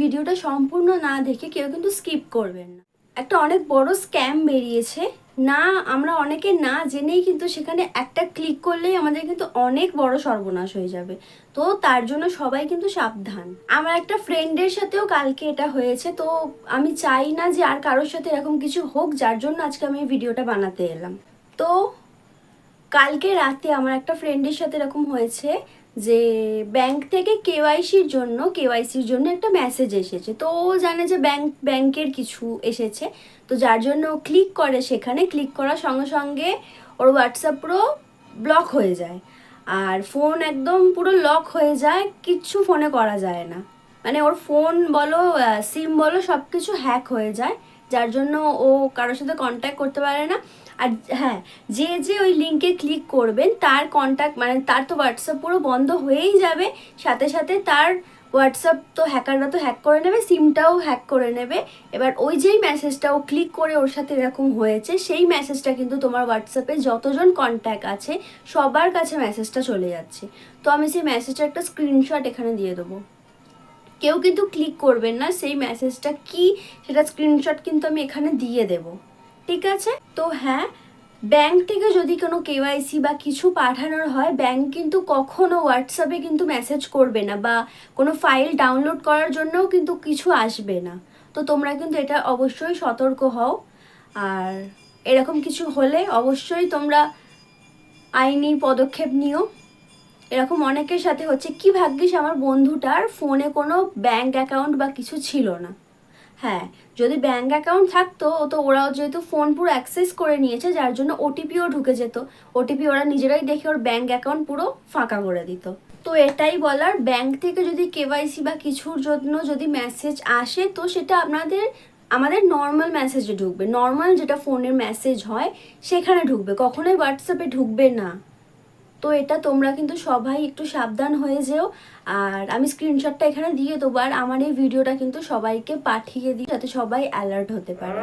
ভিডিওটা সম্পূর্ণ না দেখে কেউ কিন্তু স্কিপ করবেন না। একটা অনেক বড় স্ক্যাম বেরিয়েছে, না আমরা অনেকে না জেনেই কিন্তু সেখানে একটা ক্লিক করলেই আমাদের কিন্তু অনেক বড় সর্বনাশ হয়ে যাবে। তো তার জন্য সবাই কিন্তু সাবধান। আমার একটা ফ্রেন্ডের সাথেও কালকে এটা হয়েছে, তো আমি চাই না যে আর কারোর সাথে এরকম কিছু হোক, যার জন্য আজকে আমি এই ভিডিওটা বানাতে এলাম। তো কালকে রাতে আমার একটা ফ্রেন্ডের সাথে এরকম হয়েছে যে ব্যাংক থেকে কেওয়াইসির জন্য একটা মেসেজ এসেছে। তো ও জানে যে ব্যাংকের কিছু এসেছে, তো যার জন্য ও ক্লিক করে, সেখানে ক্লিক করার সঙ্গে সঙ্গে ওর হোয়াটসঅ্যাপ পুরো ব্লক হয়ে যায়, আর ফোন একদম পুরো লক হয়ে যায়, কিচ্ছু ফোনে করা যায় না। মানে ওর ফোন বলো, সিম বলো, সব কিছু হ্যাক হয়ে যায়, যার জন্য ও কারোর সাথে কন্ট্যাক্ট করতে পারে না। আর হ্যাঁ, যে ওই লিঙ্কে ক্লিক করবেন তার কন্ট্যাক্ট মানে তার তো হোয়াটসঅ্যাপ পুরো বন্ধ হয়েই যাবে, সাথে সাথে তার হোয়াটসঅ্যাপ তো হ্যাকাররা তো হ্যাক করে নেবে, সিমটাও হ্যাক করে নেবে। এবার ওই যেই মেসেজটা ও ক্লিক করে ওর সাথে এরকম হয়েছে, সেই মেসেজটা কিন্তু তোমার হোয়াটসঅ্যাপে যতজন কন্ট্যাক্ট আছে সবার কাছে মেসেজটা চলে যাচ্ছে। তো আমি সেই মেসেজটা একটা স্ক্রিনশট এখানে দিয়ে দেবো। কেউ কিন্তু ক্লিক করবেন না, সেই মেসেজটা কি সেটা স্ক্রিনশট কিন্তু আমি এখানে দিয়ে দেব, ঠিক আছে? তো হ্যাঁ, ব্যাংক থেকে যদি কোনো কেওয়াইসি বা কিছু পাঠানোর হয়, ব্যাংক কিন্তু কখনো হোয়াটসঅ্যাপে কিন্তু মেসেজ করবে না, বা কোনো ফাইল ডাউনলোড করার জন্যও কিন্তু কিছু আসবে না। তো তোমরা কিন্তু এটা অবশ্যই সতর্ক হও, আর এরকম কিছু হলে অবশ্যই তোমরা আইনি পদক্ষেপ নিও। এরকম অনেকের সাথে হচ্ছে। কি ভাগ্যিস আমার বন্ধুটার ফোনে কোনো ব্যাংক অ্যাকাউন্ট বা কিছু ছিল না। হ্যাঁ, যদি ব্যাংক অ্যাকাউন্ট থাকতো, তো ওরাও যেহেতু ফোন পুরো অ্যাক্সেস করে নিয়েছে, যার জন্য ওটিপিও ঢুকে যেত। ওটিপি ওরা নিজেরাই দেখে ওর ব্যাংক অ্যাকাউন্ট পুরো ফাঁকা করে দিত। তো এটাই বলার, ব্যাংক থেকে যদি কেওয়াইসি বা কিছুর জন্য যদি মেসেজ আসে, তো সেটা আমাদের নর্মাল মেসেজে ঢুকবে, নর্মাল যেটা ফোনের মেসেজ হয় সেখানে ঢুকবে, কখনোই হোয়াটসঅ্যাপে ঢুকবে না। তো এটা তোমরা কিন্তু সবাই একটু সাবধান হয়ে যেও। আর আমি স্ক্রিনশটটা এখানে দিয়ে দেবো, আর আমার এই ভিডিওটা কিন্তু সবাইকে পাঠিয়ে দিই যাতে সবাই অ্যালার্ট হতে পারে।